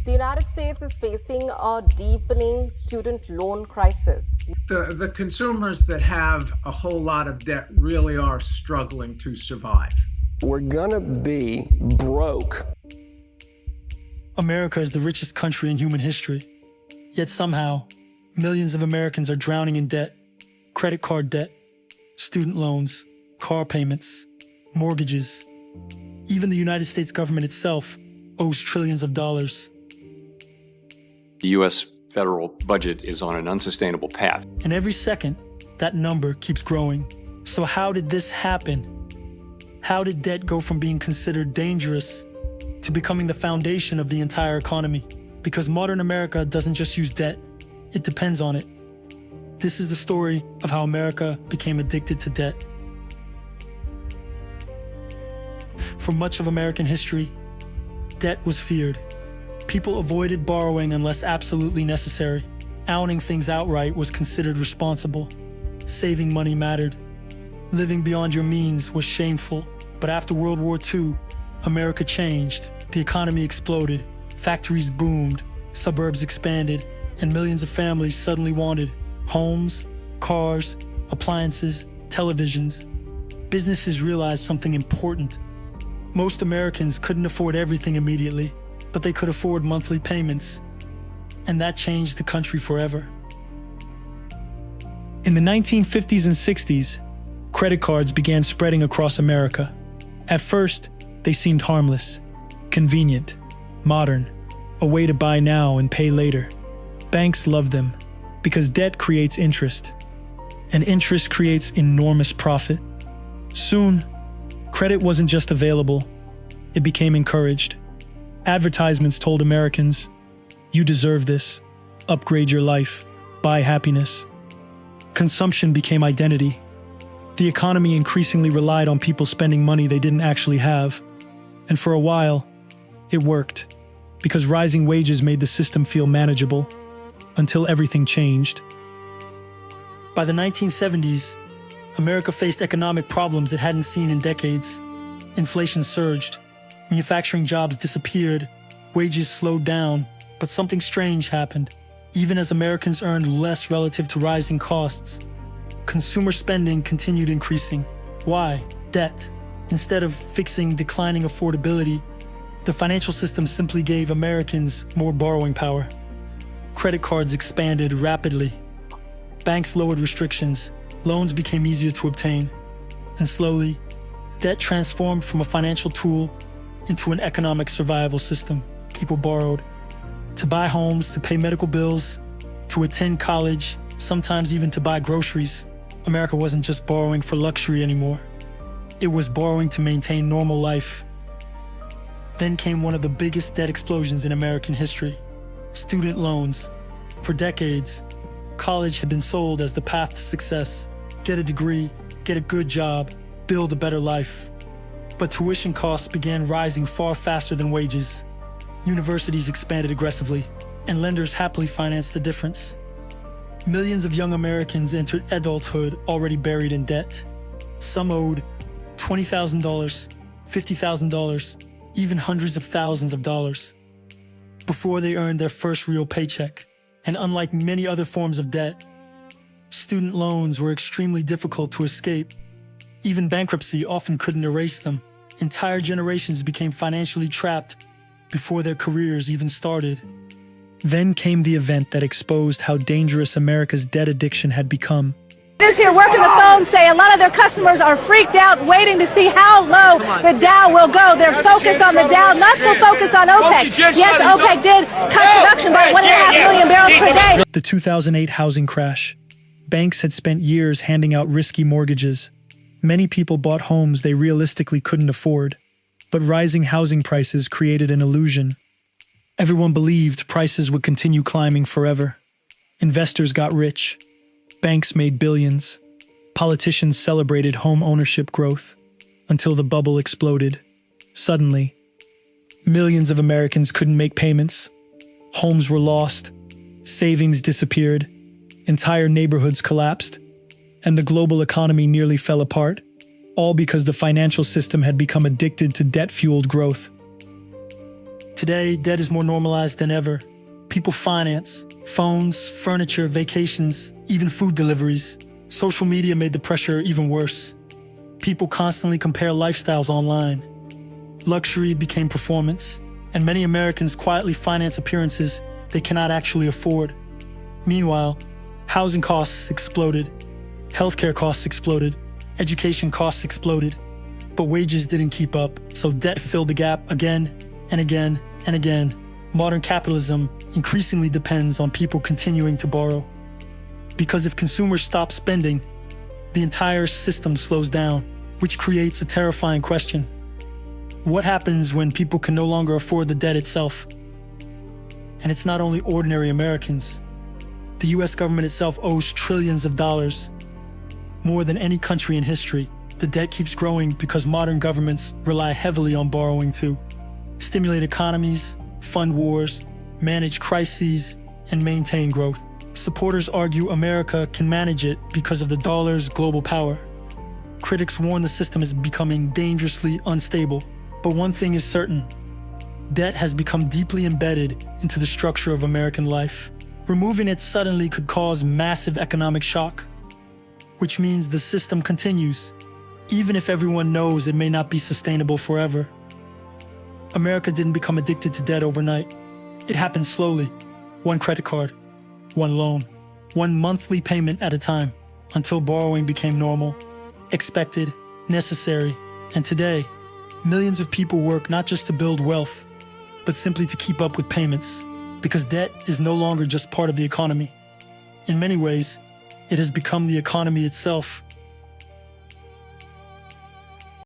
The United States is facing a deepening student loan crisis. The consumers that have a whole lot of debt really are struggling to survive. We're gonna be broke. America is the richest country in human history. Yet somehow, millions of Americans are drowning in debt. Credit card debt, student loans, car payments, mortgages. Even the United States government itself owes trillions of dollars. The U.S. federal budget is on an unsustainable path. And every second, that number keeps growing. So how did this happen? How did debt go from being considered dangerous to becoming the foundation of the entire economy? Because modern America doesn't just use debt, it depends on it. This is the story of how America became addicted to debt. For much of American history, debt was feared. People avoided borrowing unless absolutely necessary. Owning things outright was considered responsible. Saving money mattered. Living beyond your means was shameful. But after World War II, America changed. The economy exploded. Factories boomed. Suburbs expanded. And millions of families suddenly wanted homes, cars, appliances, televisions. Businesses realized something important. Most Americans couldn't afford everything immediately, but they could afford monthly payments. And that changed the country forever. In the 1950s and 60s, credit cards began spreading across America. At first, they seemed harmless, convenient, modern, a way to buy now and pay later. Banks loved them because debt creates interest, and interest creates enormous profit. Soon, credit wasn't just available, it became encouraged. Advertisements told Americans, "You deserve this. Upgrade your life. Buy happiness." Consumption became identity. The economy increasingly relied on people spending money they didn't actually have. And for a while, it worked, because rising wages made the system feel manageable, until everything changed. By the 1970s, America faced economic problems it hadn't seen in decades. Inflation surged. Manufacturing jobs disappeared, wages slowed down, but something strange happened. Even as Americans earned less relative to rising costs, consumer spending continued increasing. Why? Debt. Instead of fixing declining affordability, the financial system simply gave Americans more borrowing power. Credit cards expanded rapidly. Banks lowered restrictions, loans became easier to obtain, and slowly, debt transformed from a financial tool into an economic survival system. People borrowed to buy homes, to pay medical bills, to attend college, sometimes even to buy groceries. America wasn't just borrowing for luxury anymore. It was borrowing to maintain normal life. Then came one of the biggest debt explosions in American history: student loans. For decades, college had been sold as the path to success. Get a degree, get a good job, build a better life. But tuition costs began rising far faster than wages. Universities expanded aggressively, and lenders happily financed the difference. Millions of young Americans entered adulthood already buried in debt. Some owed $20,000, $50,000, even hundreds of thousands of dollars before they earned their first real paycheck. And unlike many other forms of debt, student loans were extremely difficult to escape. Even bankruptcy often couldn't erase them. Entire generations became financially trapped before their careers even started. Then came the event that exposed how dangerous America's debt addiction had become. This here working the phone say a lot of their customers are freaked out waiting to see how low the Dow will go. They're focused on the Dow, not so focused on OPEC. Yes, OPEC did cut production by 1.5 million barrels per day. The 2008 housing crash. Banks had spent years handing out risky mortgages. Many people bought homes they realistically couldn't afford. But rising housing prices created an illusion. Everyone believed prices would continue climbing forever. Investors got rich. Banks made billions. Politicians celebrated home ownership growth until the bubble exploded. Suddenly, millions of Americans couldn't make payments. Homes were lost. Savings disappeared. Entire neighborhoods collapsed. And the global economy nearly fell apart, all because the financial system had become addicted to debt-fueled growth. Today, debt is more normalized than ever. People finance phones, furniture, vacations, even food deliveries. Social media made the pressure even worse. People constantly compare lifestyles online. Luxury became performance, and many Americans quietly finance appearances they cannot actually afford. Meanwhile, housing costs exploded, healthcare costs exploded, education costs exploded, but wages didn't keep up, so debt filled the gap again and again and again. Modern capitalism increasingly depends on people continuing to borrow. Because if consumers stop spending, the entire system slows down, which creates a terrifying question. What happens when people can no longer afford the debt itself? And it's not only ordinary Americans. The US government itself owes trillions of dollars. More than any country in history, the debt keeps growing because modern governments rely heavily on borrowing to stimulate economies, fund wars, manage crises, and maintain growth. Supporters argue America can manage it because of the dollar's global power. Critics warn the system is becoming dangerously unstable. But one thing is certain: debt has become deeply embedded into the structure of American life. Removing it suddenly could cause massive economic shock, which means the system continues, even if everyone knows it may not be sustainable forever. America didn't become addicted to debt overnight. It happened slowly. One credit card, one loan, one monthly payment at a time, until borrowing became normal, expected, necessary, and today, millions of people work not just to build wealth, but simply to keep up with payments, because debt is no longer just part of the economy. In many ways, it has become the economy itself.